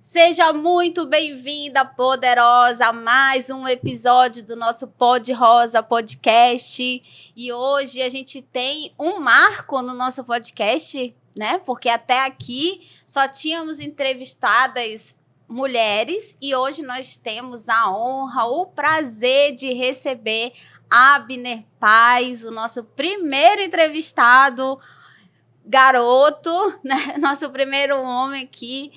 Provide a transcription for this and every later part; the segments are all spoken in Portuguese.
Seja muito bem-vinda, poderosa, a mais um episódio do nosso Pod Rosa Podcast. E hoje a gente tem um marco no nosso podcast, né? Porque até aqui só tínhamos entrevistadas mulheres e hoje nós temos a honra, o prazer de receber Abner Paz, o nosso primeiro entrevistado garoto, né? Nosso primeiro homem aqui.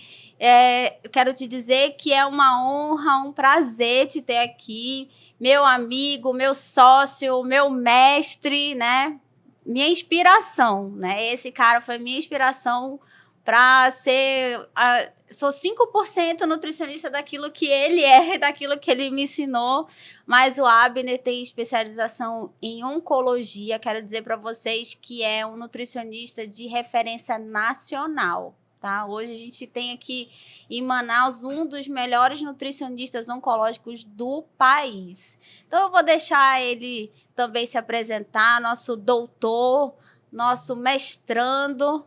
Eu quero te dizer que é uma honra, um prazer te ter aqui, meu amigo, meu sócio, meu mestre, né? Minha inspiração, né? Esse cara foi minha inspiração para ser... sou 5% nutricionista daquilo que ele é, daquilo que ele me ensinou, mas o Abner tem especialização em oncologia. Quero dizer para vocês que é um nutricionista de referência nacional. Tá? Hoje a gente tem aqui em Manaus um dos melhores nutricionistas oncológicos do país. Então eu vou deixar ele também se apresentar, nosso doutor, nosso mestrando,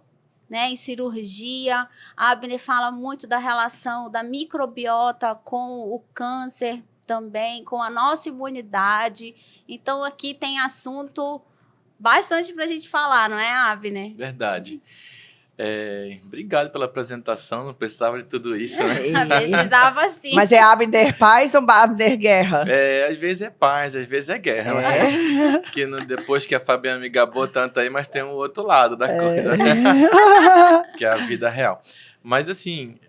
né, em cirurgia. A Abner fala muito da relação da microbiota com o câncer também, com a nossa imunidade. Então aqui tem assunto bastante para a gente falar, não é, Abner? Verdade. Obrigado pela apresentação, não precisava de tudo isso, né? Precisava sim. Mas é Abner Paz ou Abner Guerra? Às vezes é paz, às vezes é guerra. Né? Que depois que a Fabiana me gabou tanto aí, mas tem um outro lado da coisa, que é a vida real. Mas assim,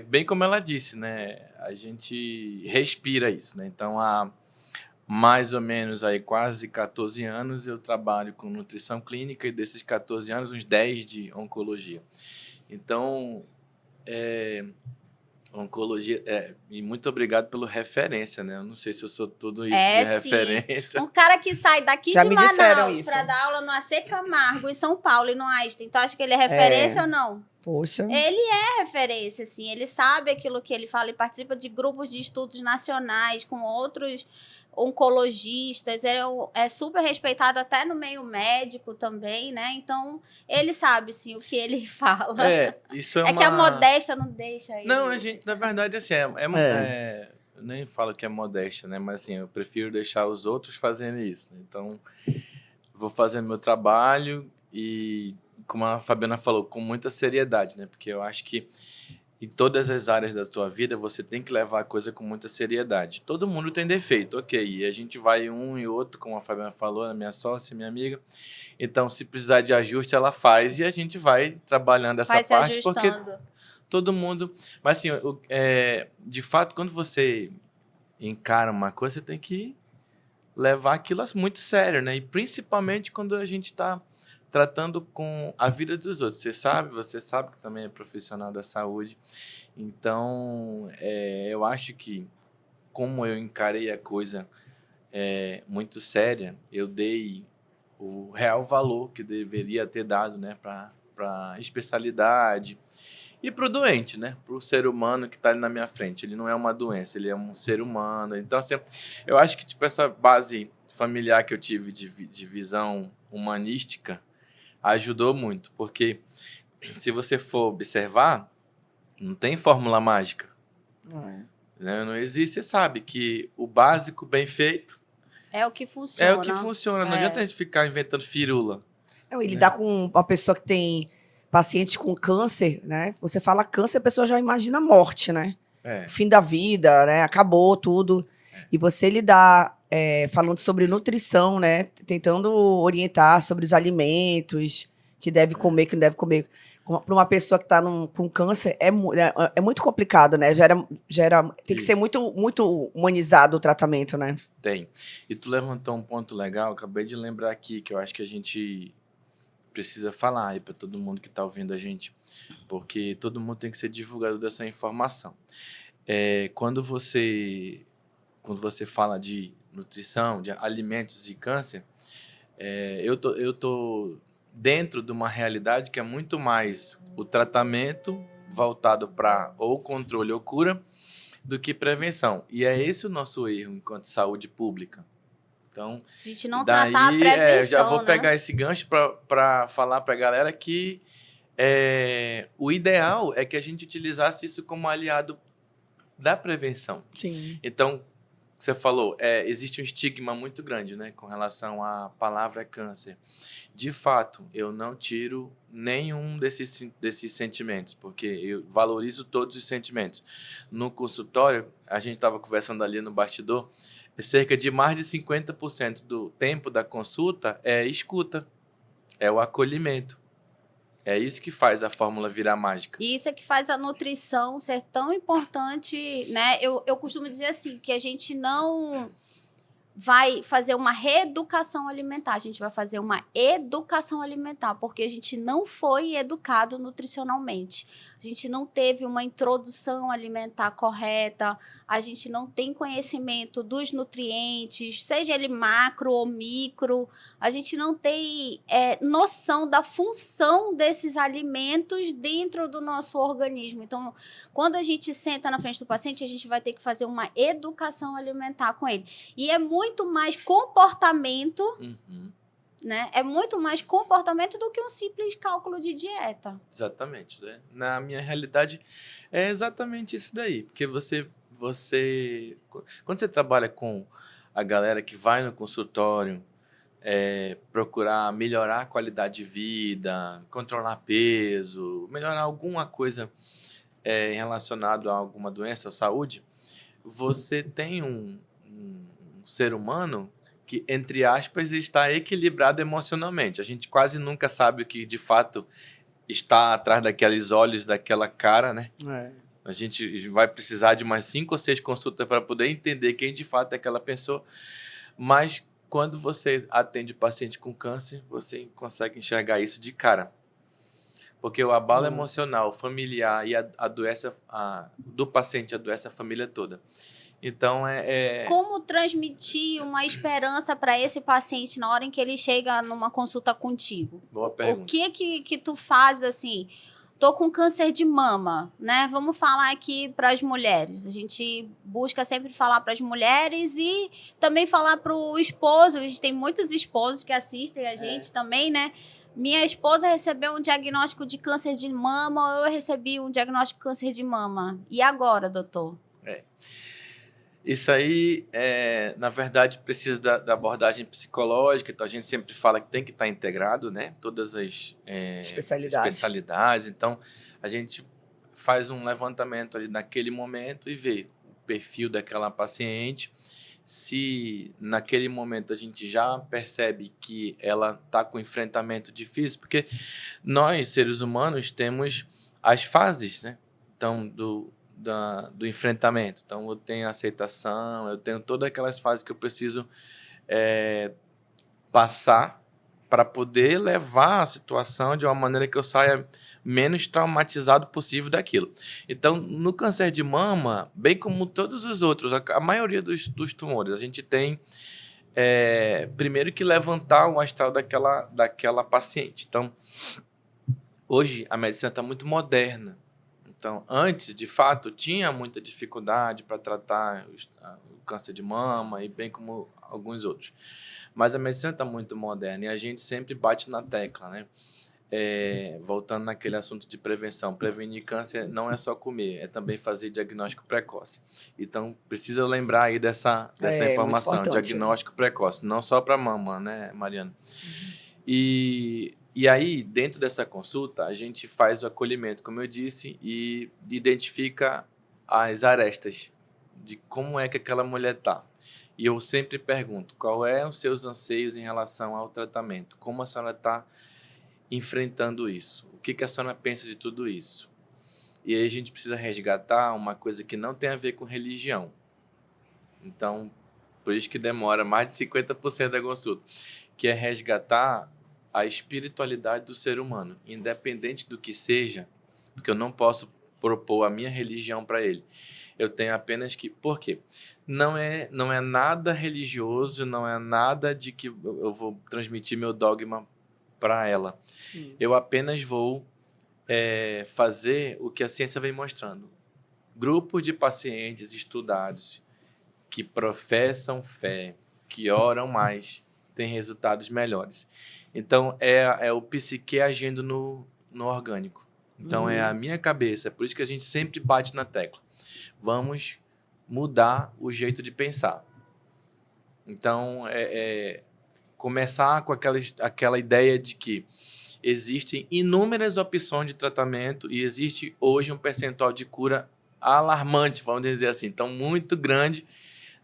bem como ela disse, né? A gente respira isso, né? Então, há mais ou menos aí quase 14 anos eu trabalho com nutrição clínica e desses 14 anos, uns 10 de oncologia. Então, oncologia... e muito obrigado pelo referência, né? Eu não sei se eu sou tudo isso de referência. Um cara que sai daqui Já de me Manaus para dar aula no AC Camargo, em São Paulo e no Einstein. Então, acho que ele é referência ou não? Poxa. Ele é referência, assim. Ele sabe aquilo que ele fala e participa de grupos de estudos nacionais com outros oncologistas, é super respeitado até no meio médico também, né? Então, ele sabe, sim, o que ele fala. Isso é que a modéstia não deixa ele. Não, a gente, na verdade, assim, eu nem falo que é modéstia, né? Mas, assim, eu prefiro deixar os outros fazendo isso, né? Então, vou fazendo meu trabalho e, como a Fabiana falou, com muita seriedade, né? Porque eu acho que em todas as áreas da tua vida, você tem que levar a coisa com muita seriedade. Todo mundo tem defeito, ok. E a gente vai um e outro, como a Fabiana falou, a minha sócia, minha amiga. Então, se precisar de ajuste, ela faz e a gente vai trabalhando essa parte. Porque todo mundo... Mas, assim, de fato, quando você encara uma coisa, você tem que levar aquilo muito sério, né? E principalmente quando a gente está tratando com a vida dos outros. Você sabe que também é profissional da saúde. Então, eu acho que, como eu encarei a coisa muito séria, eu dei o real valor que deveria ter dado, né, para a especialidade e para o doente, né, para o ser humano que está ali na minha frente. Ele não é uma doença, ele é um ser humano. Então, assim, eu acho que tipo, essa base familiar que eu tive de visão humanística ajudou muito, porque se você for observar, não tem fórmula mágica. Não existe, você sabe que o básico bem feito é o que funciona. É o que funciona, não adianta a gente ficar inventando firula. E lidar com uma pessoa que tem paciente com câncer, né? Você fala câncer, a pessoa já imagina morte, né? Fim da vida, né? Acabou tudo. E você lidar falando sobre nutrição, né? Tentando orientar sobre os alimentos que deve comer, que não deve comer. Para uma pessoa que está com câncer, é muito complicado, né? Tem que ser muito, muito humanizado o tratamento, né? Tem. E tu levantou um ponto legal, acabei de lembrar aqui, que eu acho que a gente precisa falar aí para todo mundo que está ouvindo a gente, porque todo mundo tem que ser divulgador dessa informação. Quando você fala de nutrição, de alimentos e câncer, eu tô dentro de uma realidade que é muito mais o tratamento voltado para ou controle ou cura do que prevenção. E é esse o nosso erro enquanto saúde pública. Então, a gente não tratar a prevenção, já vou pegar esse gancho para falar para a galera que o ideal é que a gente utilizasse isso como aliado da prevenção. Sim. Então, você falou, existe um estigma muito grande, né, com relação à palavra câncer. De fato, eu não tiro nenhum desses sentimentos, porque eu valorizo todos os sentimentos. No consultório, a gente estava conversando ali no bastidor, cerca de mais de 50% do tempo da consulta é escuta, é o acolhimento. É isso que faz a fórmula virar mágica. E isso é que faz a nutrição ser tão importante, né? Eu costumo dizer assim, que a gente não vai fazer uma reeducação alimentar, a gente vai fazer uma educação alimentar, porque a gente não foi educado nutricionalmente. A gente não teve uma introdução alimentar correta, a gente não tem conhecimento dos nutrientes, seja ele macro ou micro, a gente não tem noção da função desses alimentos dentro do nosso organismo. Então, quando a gente senta na frente do paciente, a gente vai ter que fazer uma educação alimentar com ele. E é muito mais comportamento, né? É muito mais comportamento do que um simples cálculo de dieta. Exatamente, né? Na minha realidade, é exatamente isso daí. Porque quando você trabalha com a galera que vai no consultório, procurar melhorar a qualidade de vida, controlar peso, melhorar alguma coisa relacionado a alguma doença, saúde, você tem um ser humano que, entre aspas, está equilibrado emocionalmente. A gente quase nunca sabe o que, de fato, está atrás daqueles olhos, daquela cara, né? A gente vai precisar de umas 5 ou 6 consultas para poder entender quem, de fato, é aquela pessoa. Mas, quando você atende o paciente com câncer, você consegue enxergar isso de cara. Porque o abalo emocional, familiar e a doença do paciente adoece a família toda. Então, Como transmitir uma esperança para esse paciente na hora em que ele chega numa consulta contigo? Boa pergunta. O que tu faz, assim... Tô com câncer de mama, né? Vamos falar aqui para as mulheres. A gente busca sempre falar para as mulheres e também falar para o esposo. A gente tem muitos esposos que assistem a gente também, né? Minha esposa recebeu um diagnóstico de câncer de mama, ou eu recebi um diagnóstico de câncer de mama. E agora, doutor? Isso aí, na verdade, precisa da abordagem psicológica. Então, a gente sempre fala que tem que estar integrado, né? Todas as especialidades. Então, a gente faz um levantamento ali naquele momento e vê o perfil daquela paciente. Se naquele momento a gente já percebe que ela está com enfrentamento difícil, porque nós, seres humanos, temos as fases, né? Então, do enfrentamento. Então, eu tenho aceitação, eu tenho todas aquelas fases que eu preciso passar para poder levar a situação de uma maneira que eu saia menos traumatizado possível daquilo. Então, no câncer de mama, bem como todos os outros, a maioria dos tumores, a gente tem primeiro que levantar o astral daquela paciente. Então, hoje a medicina está muito moderna. Então, antes, de fato, tinha muita dificuldade para tratar o câncer de mama e bem como alguns outros. Mas a medicina está muito moderna e a gente sempre bate na tecla, né? Voltando naquele assunto de prevenção. Prevenir câncer não é só comer, é também fazer diagnóstico precoce. Então, precisa lembrar aí dessa informação, diagnóstico precoce. Não só para mama, né, Mariana? E aí, dentro dessa consulta, a gente faz o acolhimento, como eu disse, e identifica as arestas de como é que aquela mulher está. E eu sempre pergunto, qual é os seus anseios em relação ao tratamento? Como a senhora está enfrentando isso? O que a senhora pensa de tudo isso? E aí a gente precisa resgatar uma coisa que não tem a ver com religião. Então, por isso que demora mais de 50% da consulta, que é resgatar a espiritualidade do ser humano, independente do que seja, porque eu não posso propor a minha religião para ele. Eu tenho apenas que... Por quê? Não é nada religioso, não é nada de que eu vou transmitir meu dogma para ela. Sim. Eu apenas vou fazer o que a ciência vem mostrando. Grupos de pacientes estudados que professam fé, que oram mais, têm resultados melhores. Então, é o psique agindo no no orgânico. Então, é a minha cabeça. É por isso que a gente sempre bate na tecla. Vamos mudar o jeito de pensar. Então, começar com aquela ideia de que existem inúmeras opções de tratamento e existe hoje um percentual de cura alarmante, vamos dizer assim, então muito grande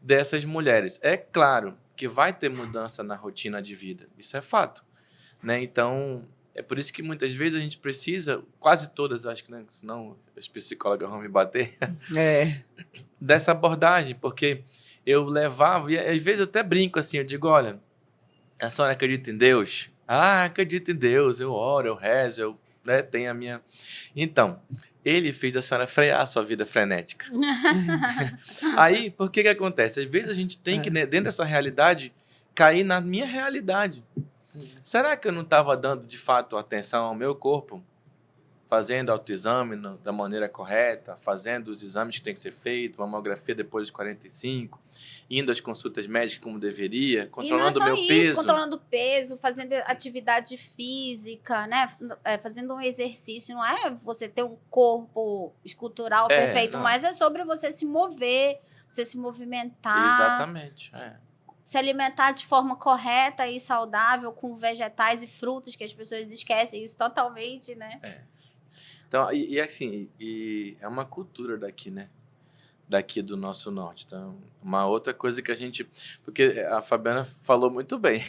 dessas mulheres. É claro que vai ter mudança na rotina de vida, isso é fato, né? Então, é por isso que muitas vezes a gente precisa, quase todas, acho que, né? Senão os psicólogos vão me bater, dessa abordagem, porque eu levava, e às vezes eu até brinco assim, eu digo, olha, a senhora acredita em Deus? Ah, acredito em Deus, eu oro, eu rezo, eu tenho a minha... Então, ele fez a senhora frear a sua vida frenética. Aí, por que acontece? Às vezes a gente tem que, dentro dessa realidade, cair na minha realidade. Será que eu não estava dando, de fato, atenção ao meu corpo? Fazendo autoexame da maneira correta, fazendo os exames que tem que ser feito, mamografia depois dos 45, indo às consultas médicas como deveria, controlando o meu peso. Controlando o peso, fazendo atividade física, né? Fazendo um exercício. Não é você ter um corpo escultural perfeito, mas é sobre você se mover, você se movimentar. Exatamente. Se alimentar de forma correta e saudável, com vegetais e frutos, que as pessoas esquecem isso totalmente, né? Então, assim, é uma cultura daqui, né? Daqui do nosso norte. Então, uma outra coisa que a gente... Porque a Fabiana falou muito bem.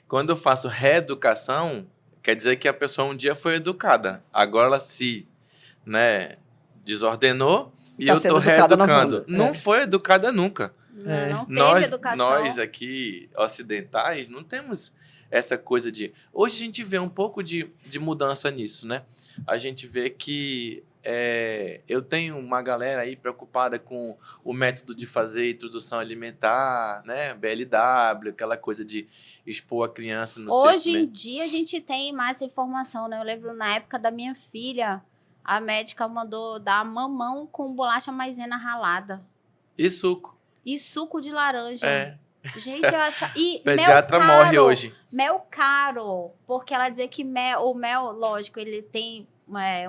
Quando eu faço reeducação, quer dizer que a pessoa um dia foi educada. Agora ela se desordenou e eu estou reeducando. Não foi educada nunca. Não teve educação. Nós aqui, ocidentais, não temos essa coisa de... Hoje a gente vê um pouco de mudança nisso, né? A gente vê que eu tenho uma galera aí preocupada com o método de fazer introdução alimentar, né? BLW, aquela coisa de expor a criança no Hoje em dia a gente tem mais informação, né? Eu lembro na época da minha filha, a médica mandou dar mamão com bolacha maisena ralada. E suco. E suco de laranja. Gente, eu acho... E pediatra mel caro, morre hoje. Mel caro, porque ela dizia que o mel, lógico, ele tem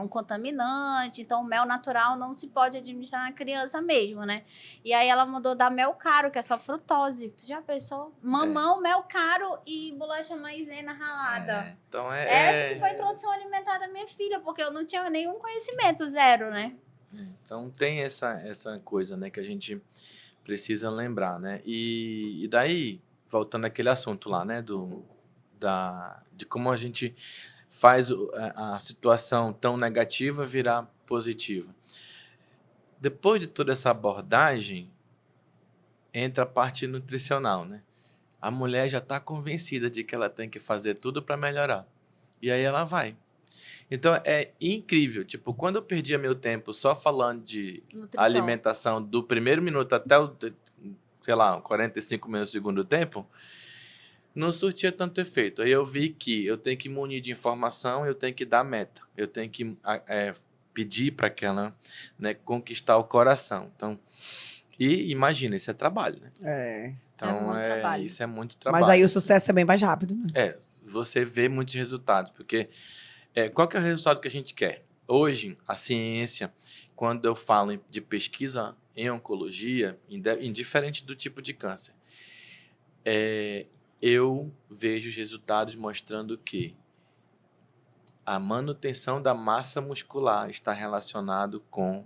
um contaminante, então o mel natural não se pode administrar na criança mesmo, né? E aí ela mandou dar mel caro, que é só frutose. Tu já pensou? Mamão, mel caro e bolacha maisena ralada. Então Essa que foi a introdução alimentar da minha filha, porque eu não tinha nenhum conhecimento, zero, né? Então tem essa coisa, né, que a gente precisa lembrar, né? E daí, voltando àquele assunto lá, né, de como a gente faz a situação tão negativa virar positiva. Depois de toda essa abordagem, entra a parte nutricional, né? A mulher já está convencida de que ela tem que fazer tudo para melhorar. E aí ela vai. Então, é incrível. Tipo, quando eu perdia meu tempo só falando de nutrição, alimentação do primeiro minuto até o, 45 minutos do segundo tempo, não surtia tanto efeito. Aí eu vi que eu tenho que munir de informação, eu tenho que dar meta. Eu tenho que pedir para aquela, né, conquistar o coração. Então, e imagina, isso é trabalho, né? Então, isso é muito trabalho. Mas aí o sucesso é bem mais rápido, né? Você vê muitos resultados, porque... qual que é o resultado que a gente quer? Hoje, a ciência, quando eu falo de pesquisa em oncologia, indiferente do tipo de câncer, eu vejo os resultados mostrando que a manutenção da massa muscular está relacionado com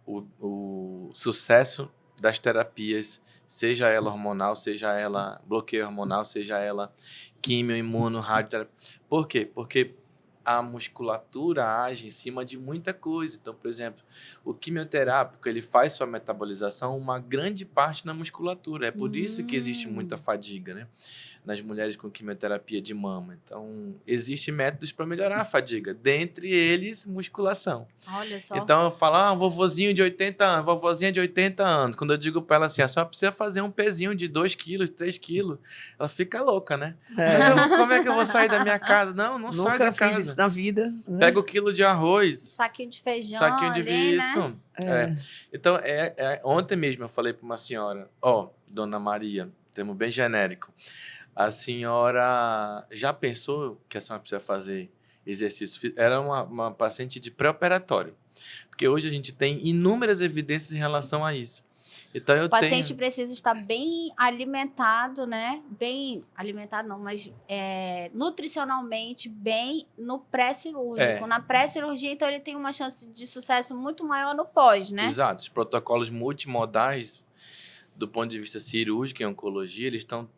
o sucesso das terapias, seja ela hormonal, seja ela bloqueio hormonal, seja ela quimio, imuno, radioterapia. Por quê? Porque a musculatura age em cima de muita coisa. Então, por exemplo, o quimioterápico, ele faz sua metabolização uma grande parte na musculatura. É por isso que existe muita fadiga, né? Nas mulheres com quimioterapia de mama. Então, existem métodos para melhorar a fadiga. Dentre eles, musculação. Olha só. Então, eu falo, vovozinho de 80 anos, vovozinha de 80 anos. Quando eu digo para ela assim, a senhora precisa fazer um pezinho de 2 quilos, 3 quilos. Ela fica louca, né? Como é que eu vou sair da minha casa? Não sai da casa. Nunca fiz isso na vida. Pega o quilo de arroz. Saquinho de feijão. Saquinho de ali, isso. Né? Então, ontem mesmo eu falei para uma senhora, Dona Maria, termo bem genérico. A senhora já pensou que a senhora precisa fazer exercício. Era uma paciente de pré-operatório. Porque hoje a gente tem inúmeras evidências em relação a isso. Então, o paciente precisa estar bem alimentado, né? Bem alimentado não, mas nutricionalmente bem no pré-cirúrgico. Na pré-cirurgia, então, ele tem uma chance de sucesso muito maior no pós, né? Exato. Os protocolos multimodais, do ponto de vista cirúrgico e oncologia, eles estão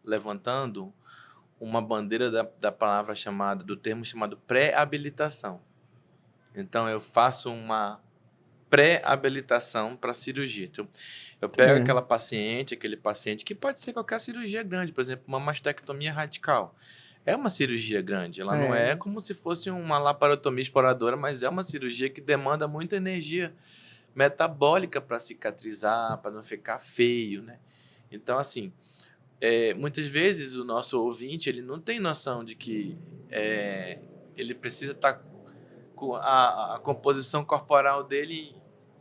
levantando uma bandeira da palavra do termo chamado pré-habilitação. Então, eu faço uma pré-habilitação para cirurgia. Então, eu pego aquele paciente, que pode ser qualquer cirurgia grande, por exemplo, uma mastectomia radical. É uma cirurgia grande, ela não é como se fosse uma laparotomia exploradora, mas é uma cirurgia que demanda muita energia metabólica para cicatrizar, para não ficar feio, né? Então, assim, muitas vezes o nosso ouvinte, ele não tem noção de que ele precisa estar com a composição corporal dele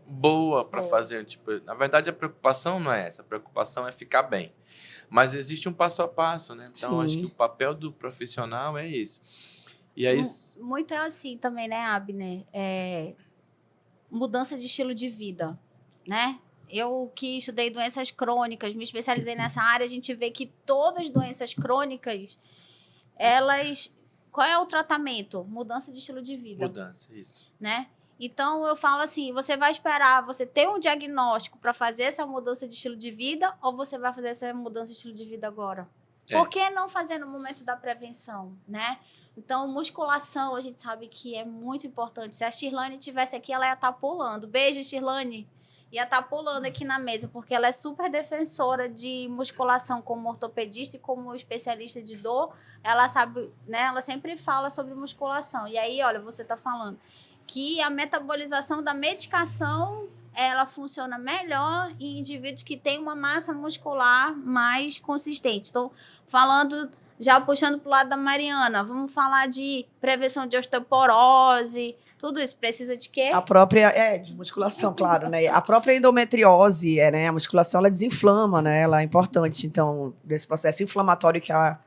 boa para fazer. Tipo, na verdade, a preocupação não é essa. A preocupação é ficar bem. Mas existe um passo a passo, né? Então, acho que o papel do profissional é esse. E aí... Muito é assim também, né, Abner? Mudança de estilo de vida, né? Eu que estudei doenças crônicas, me especializei nessa área, a gente vê que todas as doenças crônicas, elas... Qual é o tratamento? Mudança de estilo de vida. Mudança, isso. Né? Então, eu falo assim, você vai esperar você ter um diagnóstico para fazer essa mudança de estilo de vida ou você vai fazer essa mudança de estilo de vida agora? Por que não fazer no momento da prevenção, né? Então, musculação, a gente sabe que é muito importante. Se a Shirlane estivesse aqui, ela ia estar pulando. Beijo, Shirlane. Ia estar pulando aqui na mesa, porque ela é super defensora de musculação como ortopedista e como especialista de dor. Ela sabe, né? Ela sempre fala sobre musculação. E aí, olha, você está falando que a metabolização da medicação, ela funciona melhor em indivíduos que têm uma massa muscular mais consistente. Então, já puxando para o lado da Mariana, vamos falar de prevenção de osteoporose. Tudo isso precisa de quê? A própria, de musculação, claro, né? A própria endometriose, né? A musculação, ela desinflama, né? Ela é importante, então, desse processo inflamatório que a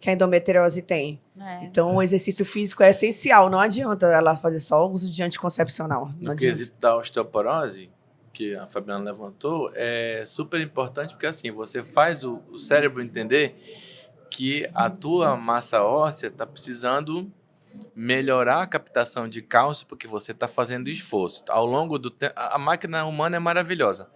endometriose tem. Então, o exercício físico é essencial. Não adianta ela fazer só o uso de anticoncepcional. No quesito da osteoporose, que a Fabiana levantou, é super importante, porque assim, você faz o cérebro entender que a tua massa óssea está precisando melhorar a captação de cálcio porque você está fazendo esforço. Ao longo do tempo, a máquina humana é maravilhosa.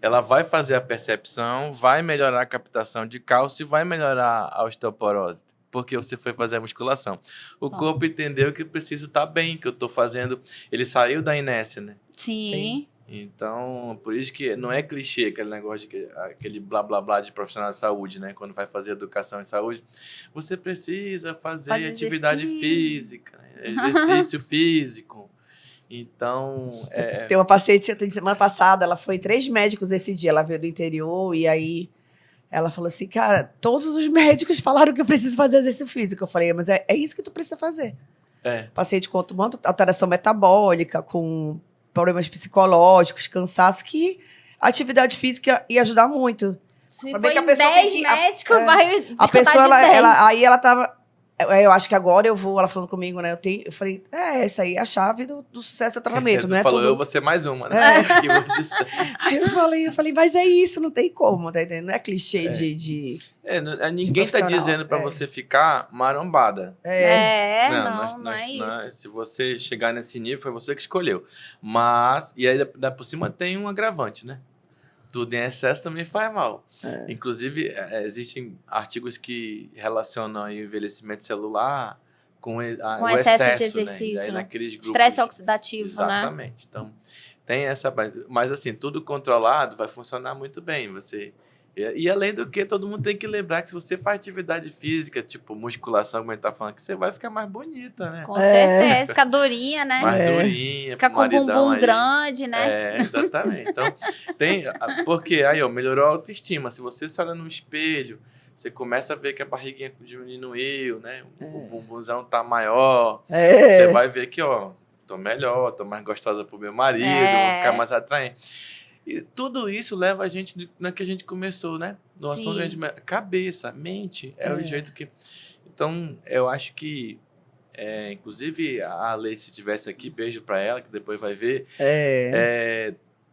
Ela vai fazer a percepção, vai melhorar a captação de cálcio e vai melhorar a osteoporose, porque você foi fazer a musculação. O corpo entendeu que precisa estar bem, que eu estou fazendo... Ele saiu da inércia, né? Sim. Então, por isso que não é clichê aquele negócio, aquele blá blá blá de profissional de saúde, né? Quando vai fazer educação em saúde, você precisa fazer atividade física, exercício físico. Então, Tem uma paciente de semana passada, ela foi 3 médicos esse dia, ela veio do interior e aí ela falou assim, cara, todos os médicos falaram que eu preciso fazer exercício físico. Eu falei, mas é isso que tu precisa fazer. Paciente com alteração metabólica, com problemas psicológicos, cansaço, que a atividade física ia ajudar muito. Se for que a pessoa 10 médicos, vai a pessoa, aí ela tava... Eu acho que agora eu vou, ela falando comigo, né? Eu falei, essa aí é a chave do sucesso do tratamento, não é falou, tudo... eu vou ser mais uma, né? Aí eu falei, mas é isso, não tem como, tá entendendo? Não é clichê de ninguém tá dizendo pra você ficar marombada. Não é isso. Se você chegar nesse nível, foi você que escolheu. Mas, e aí por cima tem um agravante, né? Tudo em excesso também faz mal. Inclusive, existem artigos que relacionam o envelhecimento celular com o excesso de exercício. Né? Naqueles grupos. Estresse oxidativo, Exatamente. Então, tem essa... Mas, assim, tudo controlado vai funcionar muito bem. E além do que, todo mundo tem que lembrar que se você faz atividade física, tipo musculação, como a gente tá falando, que você vai ficar mais bonita, né? Com certeza, ficar durinha, né? Mais durinha, ficar com o bumbum grande, né? Exatamente. Então, porque aí, melhorou a autoestima. Se você se olha no espelho, você começa a ver que a barriguinha diminuiu, né? O bumbumzão tá maior. Você vai ver que, tô melhor, tô mais gostosa pro meu marido, vou ficar mais atraente. E tudo isso leva a gente na que a gente começou, né? No assunto cabeça, mente, o jeito que... Então, eu acho que inclusive a Lei, se estivesse aqui, beijo para ela, que depois vai ver,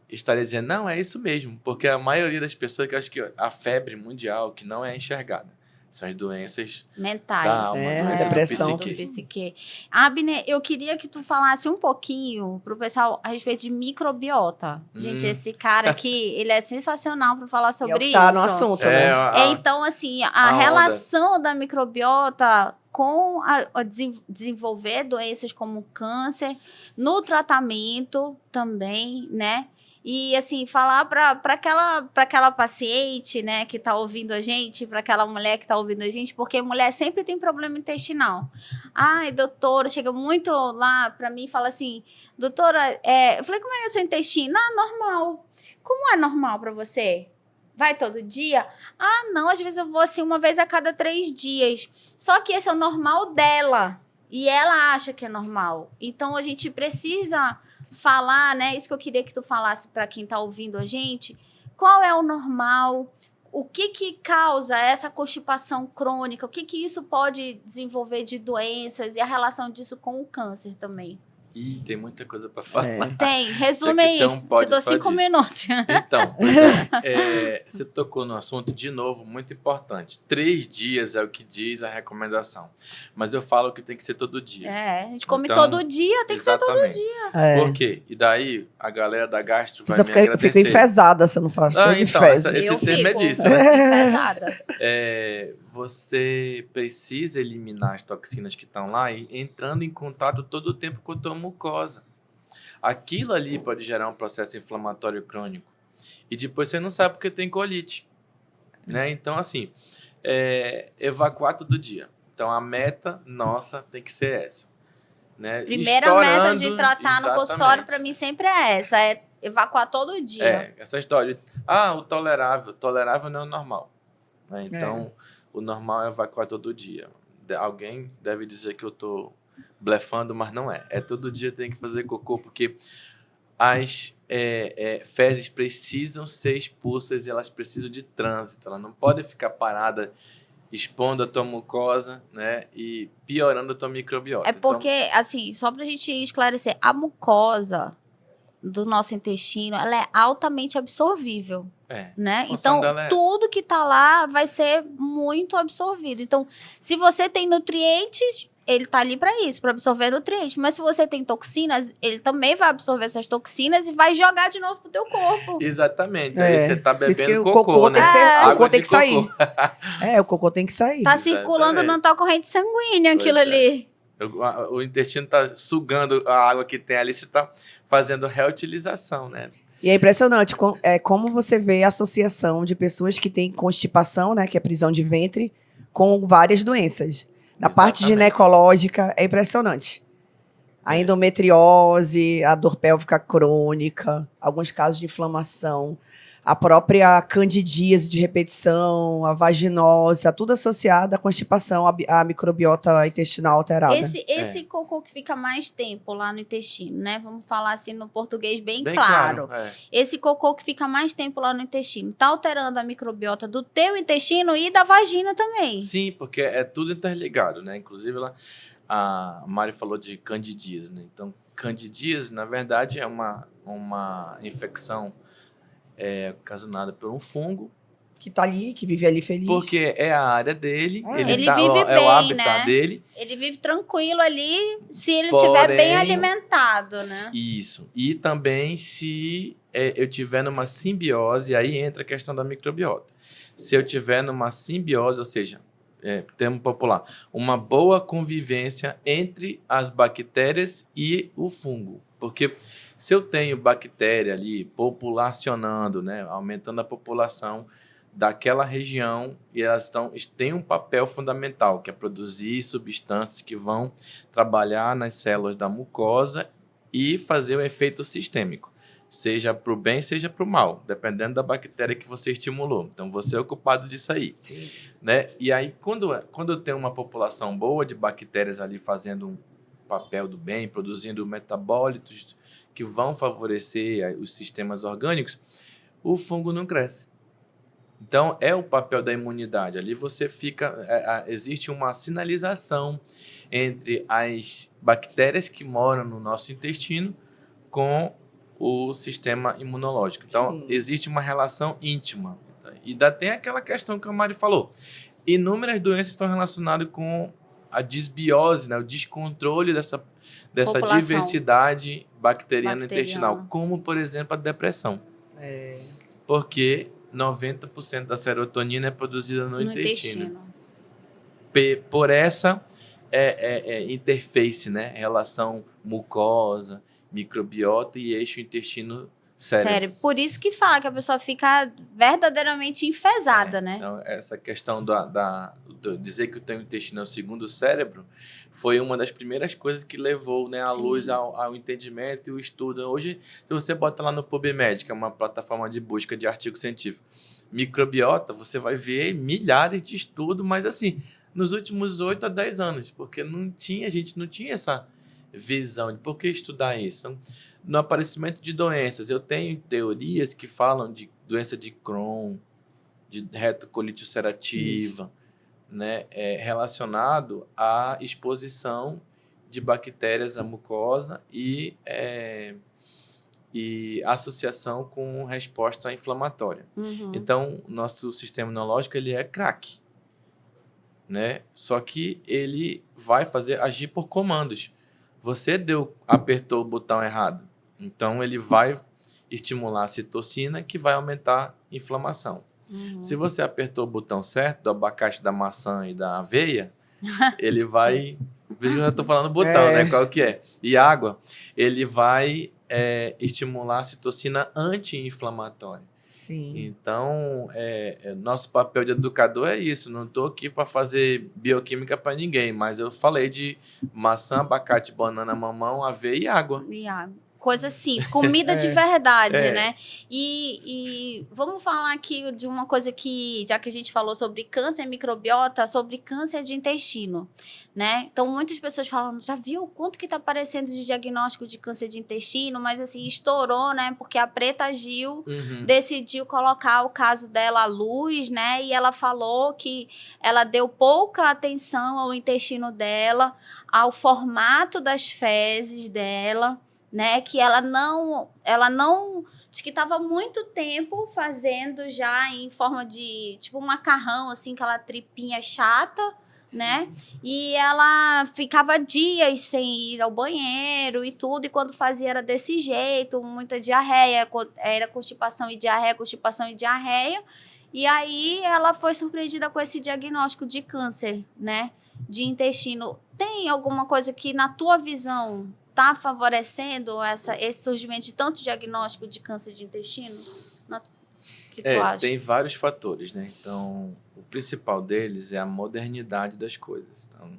estaria dizendo, não, é isso mesmo, porque a maioria das pessoas, que eu acho que a febre mundial, que não é enxergada, são as doenças mentais, da alma, depressão, do psique. Abner, eu queria que tu falasse um pouquinho pro pessoal a respeito de microbiota. Gente, esse cara aqui, ele é sensacional para falar sobre isso. Tá no assunto, né? Então, assim, a relação da microbiota com a desenvolver doenças como câncer, no tratamento também, né? E, assim, falar para aquela paciente, né, que está ouvindo a gente, para aquela mulher que está ouvindo a gente, porque mulher sempre tem problema intestinal. Ai, doutora, chega muito lá para mim e fala assim, doutora, eu falei, como é o seu intestino? Ah, normal. Como é normal para você? Vai todo dia? Ah, não, às vezes eu vou assim uma vez a cada 3 dias. Só que esse é o normal dela. E ela acha que é normal. Então, a gente precisa falar, né? Isso que eu queria que tu falasse para quem está ouvindo a gente. Qual é o normal? O que causa essa constipação crônica? O que isso pode desenvolver de doenças e a relação disso com o câncer também? Ih, tem muita coisa para falar. Tem, resume aí. Te dou 5 minutos. Então, você tocou no assunto, de novo, muito importante. 3 dias é o que diz a recomendação. Mas eu falo que tem que ser todo dia. A gente come todo dia, tem que ser todo dia. Por quê? E daí, a galera da gastro vai me agradecer. Fica enfesada se eu não faço. Cheio de fezes. Esse termo é disso. Enfesada. Você precisa eliminar as toxinas que estão lá e entrando em contato todo o tempo com a tua mucosa. Aquilo ali pode gerar um processo inflamatório crônico. E depois você não sabe porque tem colite. Né? Então, assim, evacuar todo dia. Então, a meta nossa tem que ser essa. Né? Primeira meta de tratar no consultório, para mim, sempre é essa. É evacuar todo dia. Essa história. O tolerável. Tolerável não é o normal. Né? Então, o normal é evacuar todo dia. Alguém deve dizer que eu estou blefando, mas não é. Todo dia tem que fazer cocô, porque as fezes precisam ser expulsas e elas precisam de trânsito. Ela não pode ficar parada expondo a tua mucosa, né, e piorando a tua microbiota. Porque, assim, só pra gente esclarecer, a mucosa do nosso intestino, ela é altamente absorvível. Né? Então, tudo que tá lá vai ser muito absorvido. Então, se você tem nutrientes, ele tá ali para isso, para absorver nutrientes. Mas se você tem toxinas, ele também vai absorver essas toxinas e vai jogar de novo pro teu corpo. Exatamente. Aí você tá bebendo o cocô, né? O cocô tem que sair. O cocô tem que sair. Tá circulando na tua corrente sanguínea aquilo ali. O intestino tá sugando a água que tem ali, você tá fazendo reutilização, né? E é impressionante como você vê a associação de pessoas que têm constipação, né, que é prisão de ventre, com várias doenças. Na parte ginecológica, é impressionante. A endometriose, a dor pélvica crônica, alguns casos de inflamação, a própria candidíase de repetição, a vaginose, está tudo associado à constipação, à microbiota intestinal alterada. Esse cocô que fica mais tempo lá no intestino, né? Vamos falar assim no português bem claro. Esse cocô que fica mais tempo lá no intestino, tá alterando a microbiota do teu intestino e da vagina também. Sim, porque é tudo interligado, né? Inclusive, a Mari falou de candidíase, né? Então, candidíase, na verdade, é uma infecção ocasionada por um fungo. Que tá ali, que vive ali feliz. Porque é a área dele, ele vive bem, é o hábitat dele. Ele vive tranquilo ali, se ele estiver bem alimentado, né? Isso. E também se eu tiver numa simbiose, aí entra a questão da microbiota. Se eu tiver numa simbiose, ou seja, termo popular, uma boa convivência entre as bactérias e o fungo. Porque se eu tenho bactéria ali populacionando, né, aumentando a população daquela região, e elas têm um papel fundamental, que é produzir substâncias que vão trabalhar nas células da mucosa e fazer o efeito sistêmico, seja para o bem, seja para o mal, dependendo da bactéria que você estimulou. Então, você é o culpado disso aí. Né? E aí, quando eu tenho uma população boa de bactérias ali fazendo um papel do bem, produzindo metabólitos que vão favorecer os sistemas orgânicos, o fungo não cresce. Então, é o papel da imunidade. Ali você fica... existe uma sinalização entre as bactérias que moram no nosso intestino com o sistema imunológico. Então, existe uma relação íntima. E ainda tem aquela questão que a Mari falou. Inúmeras doenças estão relacionadas com a disbiose, né? O descontrole dessa diversidade bacteriana intestinal. Como, por exemplo, a depressão. Porque 90% da serotonina é produzida no intestino. Por essa interface, né? Relação mucosa, microbiota e eixo intestino-cérebro. Por isso que fala que a pessoa fica verdadeiramente enfesada, né? Então, essa questão do dizer que o teu intestino é o segundo cérebro foi uma das primeiras coisas que levou, né, à luz ao entendimento e o estudo. Hoje, se você bota lá no PubMed, que é uma plataforma de busca de artigos científicos, microbiota, você vai ver milhares de estudos, mas assim, nos últimos 8 a 10 anos, porque a gente não tinha essa visão de por que estudar isso. No aparecimento de doenças, eu tenho teorias que falam de doença de Crohn, de retocolite ulcerativa, né, relacionado à exposição de bactérias à mucosa e associação com resposta inflamatória. Então, nosso sistema imunológico ele é craque, né? Só que ele vai agir por comandos. Você apertou o botão errado, então ele vai estimular a citocina que vai aumentar a inflamação. Se você apertou o botão certo, do abacate, da maçã e da aveia, ele vai... Eu já estou falando botão, né? Qual que é? E água, ele vai estimular a citocina anti-inflamatória. Sim. Então, nosso papel de educador é isso. Não estou aqui para fazer bioquímica para ninguém, mas eu falei de maçã, abacate, banana, mamão, aveia e água. Coisa assim, comida de verdade, né? E vamos falar aqui de uma coisa que, já que a gente falou sobre câncer microbiota, sobre câncer de intestino, né? Então, muitas pessoas falam, já viu quanto que tá aparecendo de diagnóstico de câncer de intestino? Mas, assim, estourou, né? Porque a Preta Gil decidiu colocar o caso dela à luz, né? E ela falou que ela deu pouca atenção ao intestino dela, ao formato das fezes dela, né, que ela não diz que estava muito tempo fazendo já em forma de tipo um macarrão, assim, aquela tripinha chata, né, e ela ficava dias sem ir ao banheiro e tudo, e quando fazia era desse jeito, muita diarreia, era constipação e diarreia, e aí ela foi surpreendida com esse diagnóstico de câncer, né, de intestino. Tem alguma coisa que, na tua visão, está favorecendo esse surgimento de tanto diagnóstico de câncer de intestino? O que tu acha? Tem vários fatores, né? Então, o principal deles é a modernidade das coisas. Então,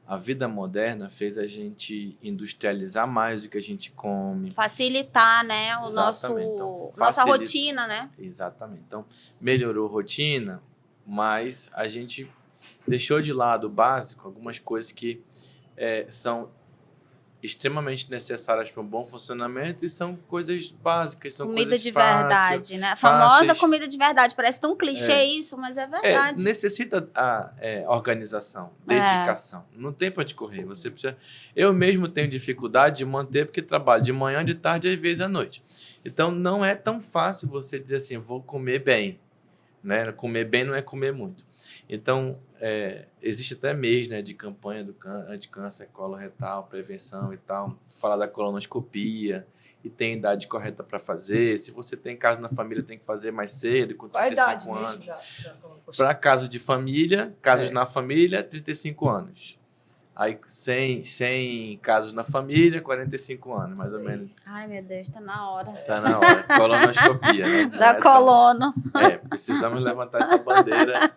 a vida moderna fez a gente industrializar mais o que a gente come. Facilitar, né? Nossa rotina, né? Exatamente. Então, melhorou a rotina, mas a gente deixou de lado o básico, algumas coisas que são extremamente necessárias para um bom funcionamento e são coisas básicas, são comida de fáceis, verdade, né? A famosa comida de verdade. Parece tão clichê isso, mas é verdade. Necessita organização, dedicação. Não tem para te correr. Você precisa... Eu mesmo tenho dificuldade de manter porque trabalho de manhã, de tarde e às vezes à noite. Então, não é tão fácil você dizer assim, vou comer bem. Né? Comer bem não é comer muito. Então, existe até mês, né, de campanha do anticâncer, coloretal, prevenção e tal. Fala da colonoscopia e tem idade correta para fazer. Se você tem caso na família, tem que fazer mais cedo, com 35 anos. Para casos de família, na família, 35 anos. Aí, sem casos na família, 45 anos, mais ou menos. Ai, meu Deus, tá na hora. Tá na hora. Colonoscopia, né? Da colono. Precisamos levantar essa bandeira,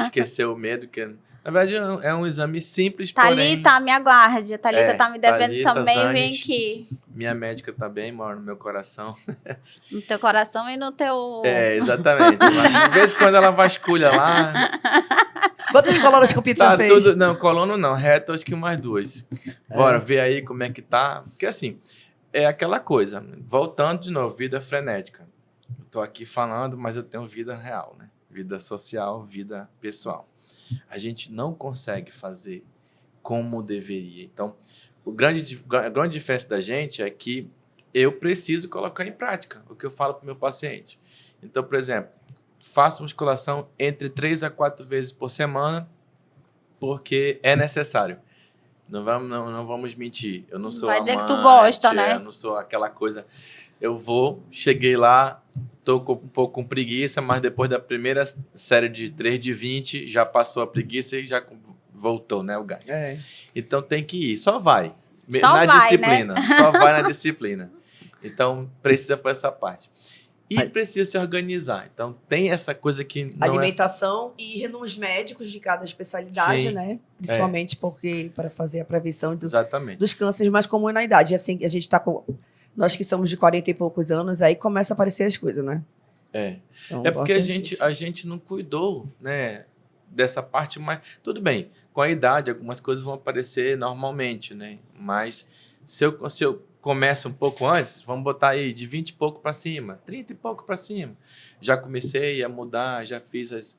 esquecer o medo, que na verdade é um exame simples, Thalita, me aguarde. A Thalita tá me devendo Thalita, também, Zanes, vem aqui. Minha médica também mora no meu coração. No teu coração e no teu... Exatamente. Mas, de vez em quando ela vasculha lá... Quantas colonoscopias tu fez? Tudo, não, colono não, reto acho que mais 2. Bora ver aí como é que tá. Porque assim, é aquela coisa, voltando de novo, vida frenética. Eu tô aqui falando, mas eu tenho vida real, né? vida social, vida pessoal. A gente não consegue fazer como deveria. Então, a grande diferença da gente é que eu preciso colocar em prática o que eu falo para o meu paciente. Então, por exemplo, faço musculação entre 3 a 4 vezes por semana, porque é necessário. Não vamos mentir. Eu não sou vai dizer amante, que tu gosta, né? Eu não sou aquela coisa... cheguei lá, tô um pouco com preguiça, mas depois da primeira série de 3 de 20, já passou a preguiça e já voltou, né, o gás. Então tem que ir, só vai. Disciplina, né? Só vai na disciplina. Então precisa fazer essa parte. E precisa se organizar. Então tem essa coisa que não alimentação e ir nos médicos de cada especialidade, sim, né? Principalmente porque para fazer a prevenção dos cânceres mais comuns na idade. E assim, a gente está com... Nós que somos de 40 e poucos anos, aí começa a aparecer as coisas, né? Então, porque a gente não cuidou, né, dessa parte, mas tudo bem. Com a idade, algumas coisas vão aparecer normalmente, né? Mas se eu começo um pouco antes, vamos botar aí de 20 e pouco para cima, 30 e pouco para cima. Já comecei a mudar, já fiz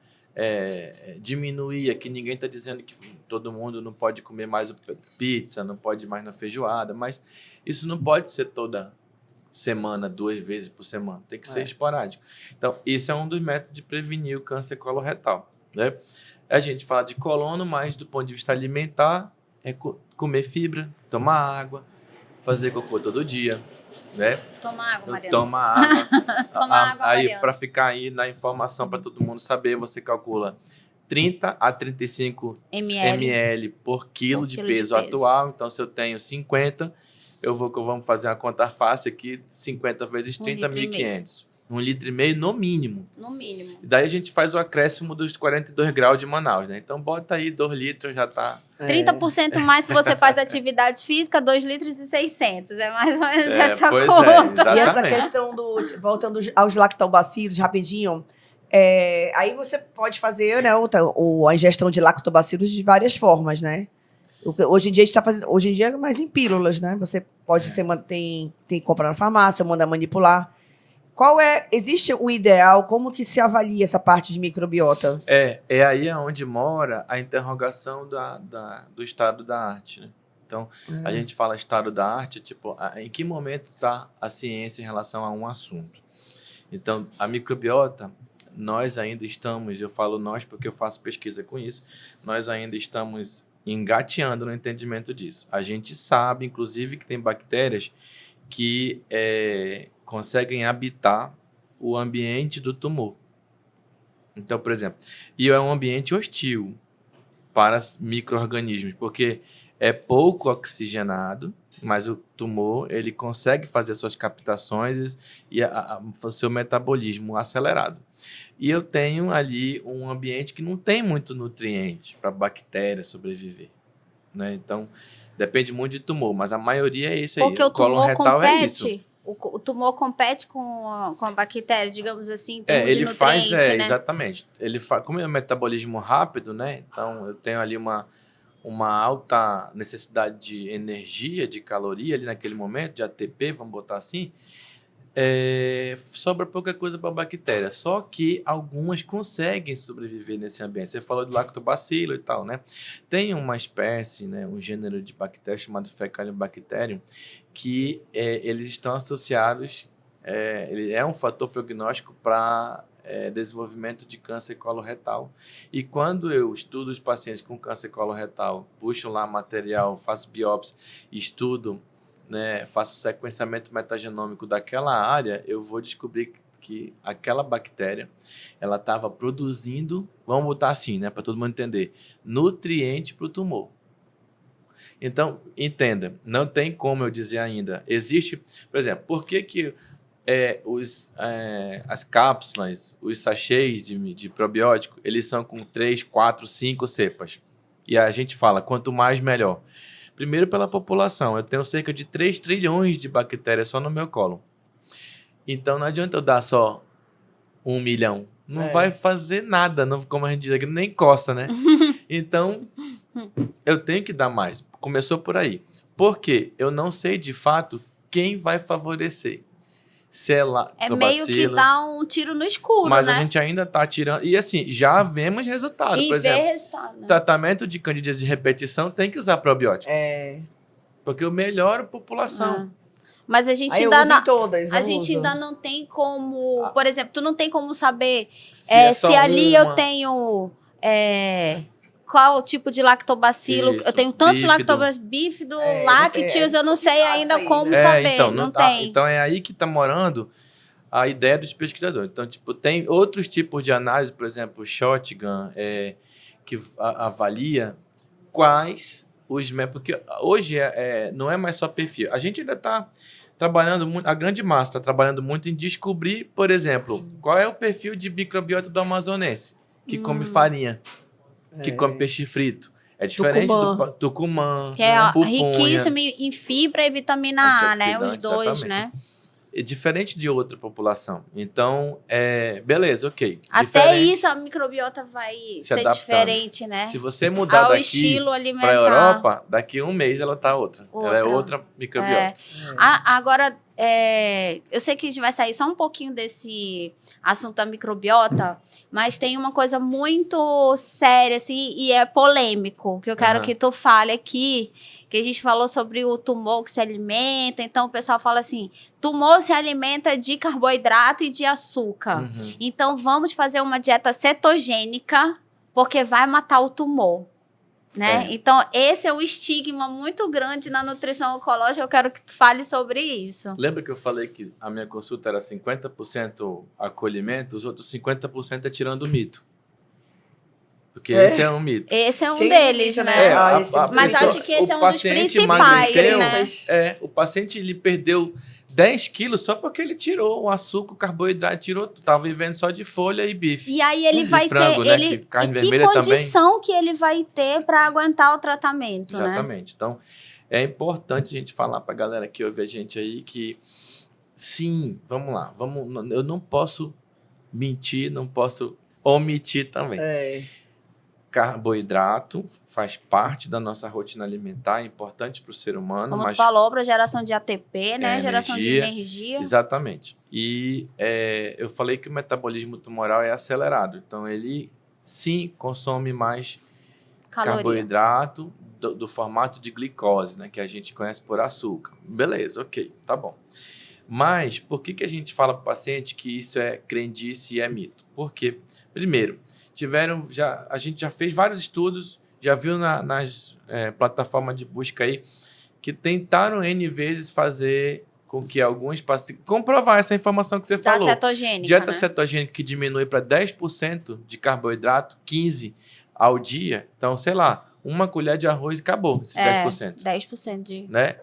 diminuir. Aqui ninguém está dizendo que todo mundo não pode comer mais pizza, não pode mais na feijoada, mas isso não pode ser toda semana, 2 vezes por semana. Tem que ser esporádico. Então, isso é um dos métodos de prevenir o câncer coloretal, né? A gente fala de colono, mas do ponto de vista alimentar, é comer fibra, tomar água, fazer cocô todo dia, né? Tomar água, Mariana. Tomar água. Tomar água, aí, Mariana. para ficar aí na informação, para todo mundo saber, você calcula 30 a 35 ml por quilo de peso atual. Então, se eu tenho 50, vamos fazer uma conta fácil aqui, 50 vezes 30, 1.500. 1,5 litro no mínimo. No mínimo. E daí a gente faz o acréscimo dos 42 graus de Manaus, né? Então bota aí 2 litros, já tá... 30% mais se você faz atividade física, 2 litros e 600. É mais ou menos essa conta. E essa questão voltando aos lactobacilos, rapidinho, aí você pode fazer, né, a ingestão de lactobacilos de várias formas, né? Hoje em dia a gente tá fazendo, hoje em dia é mais em pílulas, né? Você pode tem que comprar na farmácia, manda manipular. Existe o ideal? Como que se avalia essa parte de microbiota? É aí onde mora a interrogação do estado da arte, né? Então, a gente fala estado da arte, tipo, em que momento está a ciência em relação a um assunto. Então, a microbiota, nós ainda estamos, eu falo nós porque eu faço pesquisa com isso, nós ainda estamos engateando no entendimento disso. A gente sabe, inclusive, que tem bactérias que conseguem habitar o ambiente do tumor. Então, por exemplo, e é um ambiente hostil para micro-organismos, porque é pouco oxigenado, mas o tumor ele consegue fazer suas captações e o seu metabolismo acelerado. E eu tenho ali um ambiente que não tem muito nutriente para a bactéria sobreviver, né? Então, depende muito de tumor, mas a maioria é esse aí. Porque o tumor coloretal é isso. O tumor compete com a bactéria, digamos assim, em termos ele de nutriente, faz, né? Exatamente. Como é um metabolismo rápido, né? Então, eu tenho ali uma alta necessidade de energia, de caloria ali naquele momento, de ATP, vamos botar assim, sobra pouca coisa para a bactéria. Só que algumas conseguem sobreviver nesse ambiente. Você falou de lactobacilo e tal, né? Tem uma espécie, né, um gênero de bactéria chamado Fecalibacterium, que eles estão associados, ele é um fator prognóstico para desenvolvimento de câncer coloretal. E quando eu estudo os pacientes com câncer coloretal, puxo lá material, faço biópsia, estudo, né, faço sequenciamento metagenômico daquela área, eu vou descobrir que aquela bactéria ela estava produzindo, vamos botar assim, né, para todo mundo entender, nutriente para o tumor. Então, entenda, não tem como eu dizer ainda. Existe, por exemplo, por que as cápsulas, os sachês de probiótico, eles são com 3, 4, 5 cepas? E a gente fala, quanto mais, melhor. Primeiro, pela população. Eu tenho cerca de 3 trilhões de bactérias só no meu colo. Então, não adianta eu dar só 1 milhão. Não vai fazer nada, não, como a gente diz aqui, nem coça, né? Então, eu tenho que dar mais. Começou por aí. Porque eu não sei, de fato, quem vai favorecer. se é lactobacilo. É meio que dá um tiro no escuro, mas né? a gente ainda tá tirando... E assim, já vemos resultado. Por exemplo, resultado, né? tratamento de candidíase de repetição tem que usar probiótico. É. Porque eu melhoro a população. Mas a gente Aí eu ainda uso em todas, a eu gente uso. ainda não tem como... Por exemplo, tu não tem como saber só se ali uma, eu tenho... qual tipo de lactobacilo. Isso, Eu tenho tantos bífido. lactobacillus, bífido, É, lácteos, eu não sei complicado ainda isso aí, como né? saber. Então, não tá, tem. então é aí que tá morando a ideia dos pesquisadores. Então, tipo, tem outros tipos de análise, por exemplo, o shotgun, que avalia quais os... Porque hoje não é mais só perfil. A gente ainda está trabalhando muito, a grande massa está trabalhando muito em descobrir, por exemplo, qual é o perfil de microbiota do amazonense, que come farinha, que come peixe frito. É diferente do tucumã, Que é pupunha, riquíssimo em fibra e vitamina A, né? Os dois, exatamente. né? É diferente de outra população. Então, beleza, ok. Até Diferente, isso a microbiota vai ser adaptando. diferente, né? Se você mudar Ao daqui estilo para alimentar. a Europa, daqui a um mês ela tá outra. Ela é outra microbiota. Agora, eu sei que a gente vai sair só um pouquinho desse assunto da microbiota, mas tem uma coisa muito séria, assim, e é polêmico, que eu quero que tu fale aqui, que a gente falou sobre o tumor que se alimenta, então o pessoal fala assim, tumor se alimenta de carboidrato e de açúcar, então vamos fazer uma dieta cetogênica, porque vai matar o tumor. Né? Então, esse é um estigma muito grande na nutrição oncológica. Eu quero que tu fale sobre isso. Lembra que eu falei que a minha consulta era 50% acolhimento, os outros 50% é tirando o mito? Porque esse é um mito. Esse é um deles, né? Mas acho que esse é um dos principais, né? O paciente ele perdeu 10 quilos só porque ele tirou o açúcar, o carboidrato, tava vivendo só de folha e bife. E aí ele vai frango, ter... né? Carne que vermelha condição também. que ele vai ter para aguentar o tratamento, Exatamente. Né? Então, é importante a gente falar pra galera que ouve a gente aí que, sim, vamos lá. Eu não posso mentir, não posso omitir também. Carboidrato faz parte da nossa rotina alimentar, é importante para o ser humano. Como tu falou, para geração de ATP, né? Geração de energia. Exatamente. E eu falei que o metabolismo tumoral é acelerado. Então, ele, sim, consome mais carboidrato do formato de glicose, né? Que a gente conhece por açúcar. Beleza, ok, tá bom. Mas, por que a gente fala para o paciente que isso é crendice e é mito? Porque, primeiro, a gente já fez vários estudos, já viu nas plataformas de busca aí, que tentaram N vezes fazer com que alguns pacientes... Comprovar essa informação que você falou. Cetogênica, dieta cetogênica que diminui para 10% de carboidrato, 15% ao dia. Então, sei lá, uma colher de arroz e acabou esses 10%. 10% de... Né?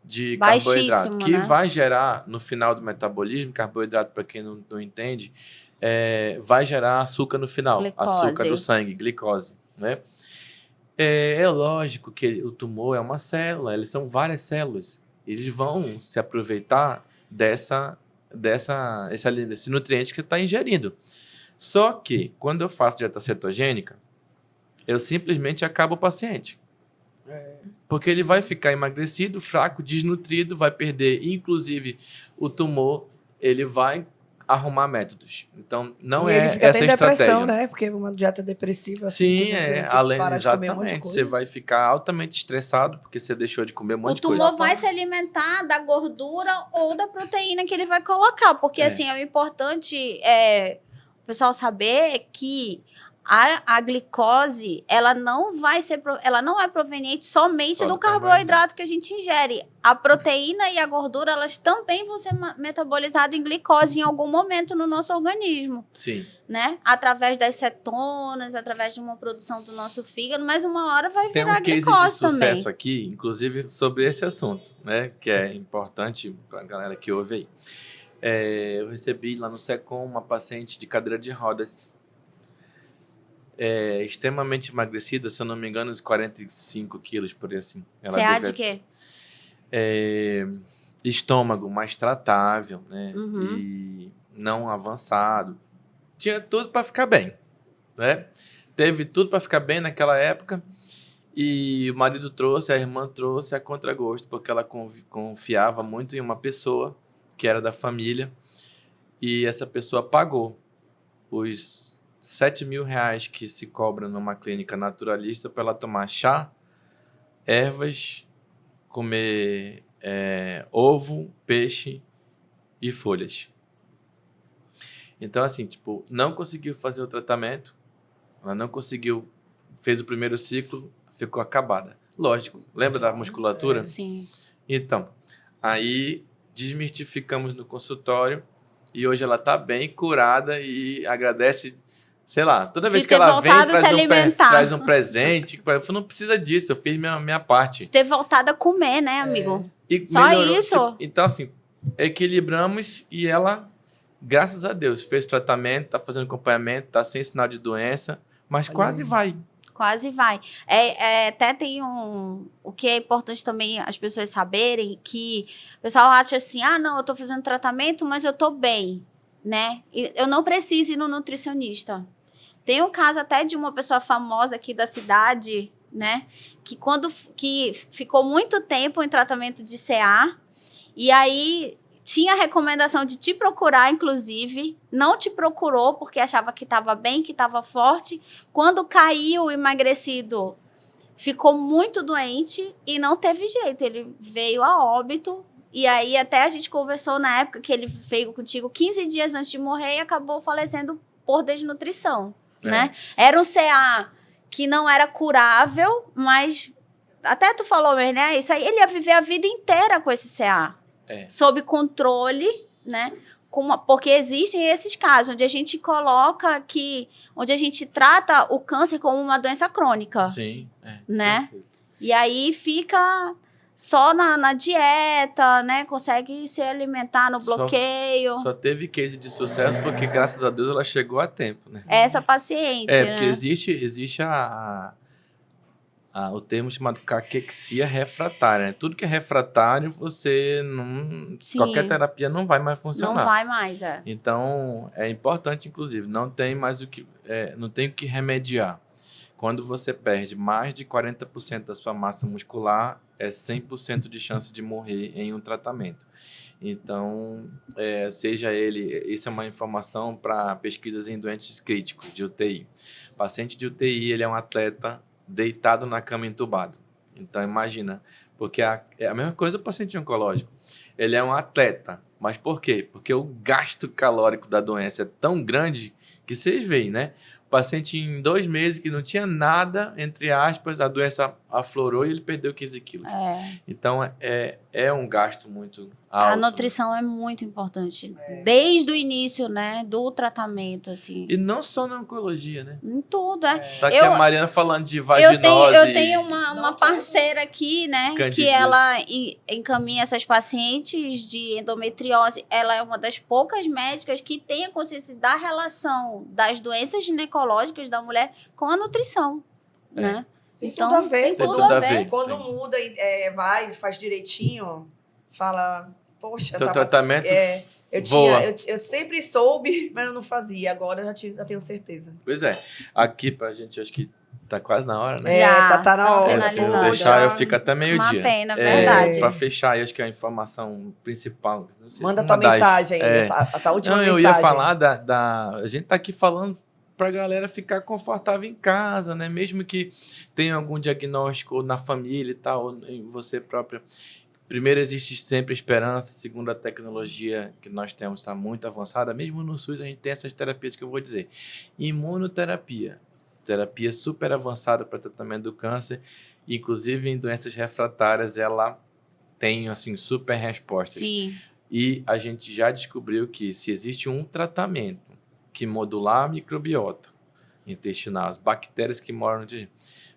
De carboidrato. Que né? vai gerar, no final do metabolismo, carboidrato, para quem não entende... vai gerar açúcar no final, açúcar do sangue, glicose, né? É lógico que o tumor é uma célula, eles são várias células, eles vão se aproveitar esse nutriente que está ingerindo. Só que, quando eu faço dieta cetogênica, eu simplesmente acabo o paciente. Porque ele vai ficar emagrecido, fraco, desnutrido, vai perder, inclusive, o tumor, ele vai arrumar métodos. Então, não é essa estratégia. Depressão, né? Porque uma dieta depressiva... Sim, exatamente. Você vai ficar altamente estressado porque você deixou de comer um monte de coisa. O tumor vai se alimentar da gordura ou da proteína que ele vai colocar. Porque, assim, é importante o pessoal saber que a glicose, ela não é proveniente somente do carboidrato que a gente ingere. A proteína e a gordura, elas também vão ser metabolizadas em glicose em algum momento no nosso organismo. Sim. Né? Através das cetonas, através de uma produção do nosso fígado, mas uma hora vai virar glicose também. Tem um case de sucesso aqui, inclusive, sobre esse assunto, né? Que é importante para a galera que ouve aí. Eu recebi lá no SECOM uma paciente de cadeira de rodas, extremamente emagrecida, se eu não me engano, uns 45 quilos, por aí assim. CA de quê? Estômago mais tratável, né? E não avançado. Tinha tudo para ficar bem, né? Teve tudo para ficar bem naquela época e o marido trouxe, a irmã trouxe a contragosto, porque ela confiava muito em uma pessoa que era da família, e essa pessoa pagou os R$7.000 que se cobra numa clínica naturalista para ela tomar chá, ervas, comer ovo, peixe e folhas. Então, assim, tipo, não conseguiu fazer o tratamento, ela não conseguiu, fez o primeiro ciclo, ficou acabada. Lógico, lembra da musculatura? Sim. Então, aí desmistificamos no consultório e hoje ela tá bem curada e agradece, sei lá, toda vez que ela vem traz um presente, eu não precisa disso, eu fiz minha parte. De ter voltado a comer, né, amigo? E só melhorou, isso. Tipo, então, assim, equilibramos e ela, graças a Deus, fez tratamento, tá fazendo acompanhamento, tá sem sinal de doença, mas quase vai. Quase vai. Até tem o que é importante também as pessoas saberem, que o pessoal acha assim, não, eu tô fazendo tratamento, mas eu tô bem, né? E eu não preciso ir no nutricionista. Tem um caso até de uma pessoa famosa aqui da cidade, né? Que ficou muito tempo em tratamento de CA, e aí tinha a recomendação de te procurar, inclusive, não te procurou porque achava que estava bem, que estava forte. Quando caiu o emagrecido, ficou muito doente e não teve jeito. Ele veio a óbito e aí até a gente conversou na época que ele veio contigo 15 dias antes de morrer e acabou falecendo por desnutrição, né? Era um CA que não era curável, mas até tu falou, né? Isso aí, ele ia viver a vida inteira com esse CA. Sob controle, né? Porque existem esses casos onde a gente coloca onde a gente trata o câncer como uma doença crônica. Sim, né? E aí fica só na dieta, né? Consegue se alimentar no bloqueio. Só teve case de sucesso porque, graças a Deus, ela chegou a tempo, né? Essa paciente, né? Porque existe o termo chamado caquexia refratária, né? Tudo que é refratário, você não... Sim. Qualquer terapia não vai mais funcionar. Não vai mais, Então, é importante, inclusive, não tem mais não tem o que remediar. Quando você perde mais de 40% da sua massa muscular, é 100% de chance de morrer em um tratamento. Então, isso é uma informação para pesquisas em doentes críticos de UTI. O paciente de UTI, ele é um atleta deitado na cama entubado. Então, imagina, porque é a mesma coisa o paciente oncológico. Ele é um atleta, mas por quê? Porque o gasto calórico da doença é tão grande que vocês veem, né? O paciente em 2 meses que não tinha nada, entre aspas, a doença aflorou e ele perdeu 15 quilos. Então, é um gasto muito alto. A nutrição, né? É muito importante. Desde o início, né? Do tratamento, assim. E não só na oncologia, né? Em tudo, Tá aqui a Mariana falando de vaginose. Eu tenho uma parceira aqui, né? Candidíase. Que ela encaminha essas pacientes de endometriose. Ela é uma das poucas médicas que tem a consciência da relação das doenças ginecológicas da mulher com a nutrição, né? Então, tudo a ver. Tem tudo a ver. Quando muda, faz direitinho, fala, poxa... Teu tratamento eu sempre soube, mas eu não fazia. Agora eu já tenho certeza. Pois é. Aqui pra gente, acho que tá quase na hora, né? Tá na hora. Se eu deixar, eu fico até meio-dia. Uma pena, verdade. Pra fechar, eu acho que é a informação principal. Manda tua mensagem aí, a última mensagem. Eu ia falar A gente tá aqui falando para a galera ficar confortável em casa, né? Mesmo que tenha algum diagnóstico na família e tal, em você própria. Primeiro, existe sempre esperança. Segundo, a tecnologia que nós temos está muito avançada. Mesmo no SUS, a gente tem essas terapias que eu vou dizer. Imunoterapia. Terapia super avançada para tratamento do câncer. Inclusive, em doenças refratárias, ela tem, assim, super respostas. Sim. E a gente já descobriu que se existe um tratamento que modular a microbiota intestinal, as bactérias que moram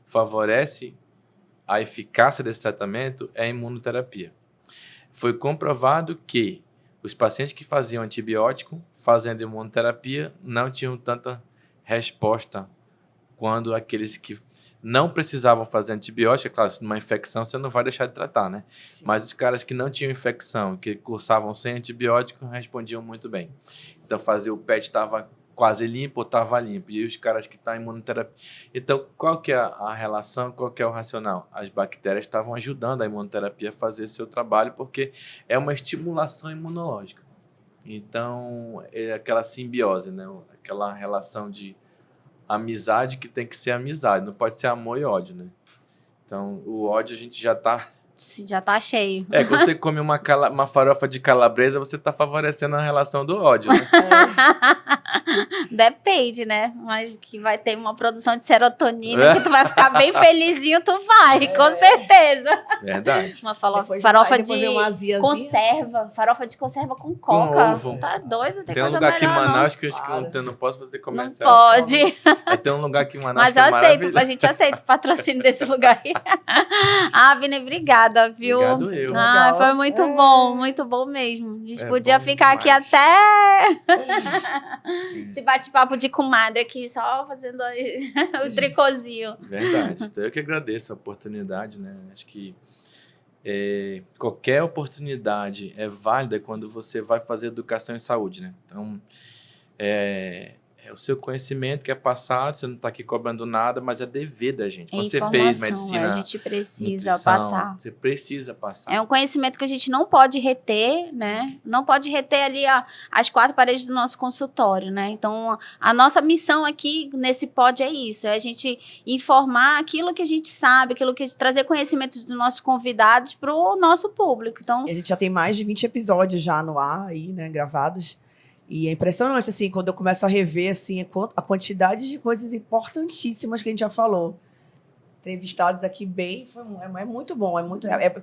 favorece a eficácia desse tratamento, é a imunoterapia. Foi comprovado que os pacientes que faziam antibiótico, fazendo imunoterapia, não tinham tanta resposta quando aqueles que não precisavam fazer antibiótico, claro, se numa infecção você não vai deixar de tratar, né? Sim. Mas os caras que não tinham infecção, que cursavam sem antibiótico, respondiam muito bem. Então, fazia o PET, estava quase limpo ou estava limpo. E os caras que estão em imunoterapia. Então, qual que é a relação, qual que é o racional? As bactérias estavam ajudando a imunoterapia a fazer seu trabalho, porque é uma estimulação imunológica. Então, é aquela simbiose, né? Aquela relação de amizade que tem que ser amizade, não pode ser amor e ódio, né? Então, o ódio a gente já tá... Já tá cheio. Quando você come uma farofa de calabresa, você tá favorecendo a relação do ódio, né? Depende, né? Mas que vai ter uma produção de serotonina, que tu vai ficar bem felizinho, tu vai, com certeza. Verdade. Uma farofa de conserva. Farofa de conserva com coca. Com ovo. Tá doido, tem um coisa lugar aqui em melhor, Manaus que eu acho que não posso fazer comercial. Não pode. Tem um lugar aqui em Manaus mas eu aceito, a gente aceita o patrocínio desse lugar aí. Abner, obrigada, viu? Obrigado eu. Foi muito bom mesmo. A gente podia ficar aqui até esse bate-papo de comadre aqui, só fazendo o tricôzinho. Verdade. Então, eu que agradeço a oportunidade, né? Acho que qualquer oportunidade é válida quando você vai fazer educação em saúde, né? Então, é o seu conhecimento que é passado, você não está aqui cobrando nada, mas é dever da gente. Quando você fez medicina, a gente precisa nutrição, passar. Você precisa passar. É um conhecimento que a gente não pode reter, né? Não pode reter ali as 4 paredes do nosso consultório, né? Então, a nossa missão aqui nesse pod é isso, é a gente informar aquilo que a gente sabe, trazer conhecimentos dos nossos convidados para o nosso público. Então, e a gente já tem mais de 20 episódios já no ar aí, né, gravados. E é impressionante, assim, quando eu começo a rever, assim, a quantidade de coisas importantíssimas que a gente já falou. Entrevistados aqui é muito bom,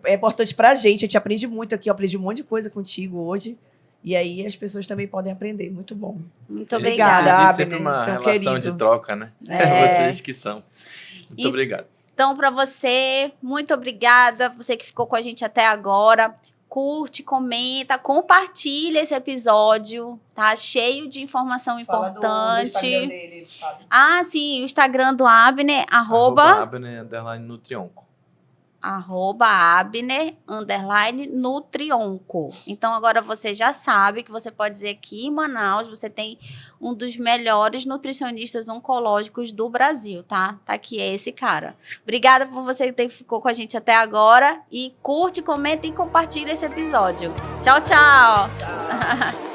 é importante pra gente, a gente aprende muito aqui, eu aprendi um monte de coisa contigo hoje, e aí as pessoas também podem aprender, muito bom. Muito obrigada, Abner. Sempre uma relação de troca, né? Vocês que são. Muito obrigado. Então, para você, muito obrigada, você que ficou com a gente até agora. Curte, comenta, compartilha esse episódio, tá? Cheio de informação importante. Do Instagram dele, sabe? Sim, o Instagram do Abner, @Abner_Nutrionco. @Abner_Nutrionco. Então, agora você já sabe que você pode dizer que em Manaus você tem um dos melhores nutricionistas oncológicos do Brasil, tá? Tá aqui, é esse cara. Obrigada por você que ficou com a gente até agora. E curte, comenta e compartilha esse episódio. Tchau, tchau! Tchau.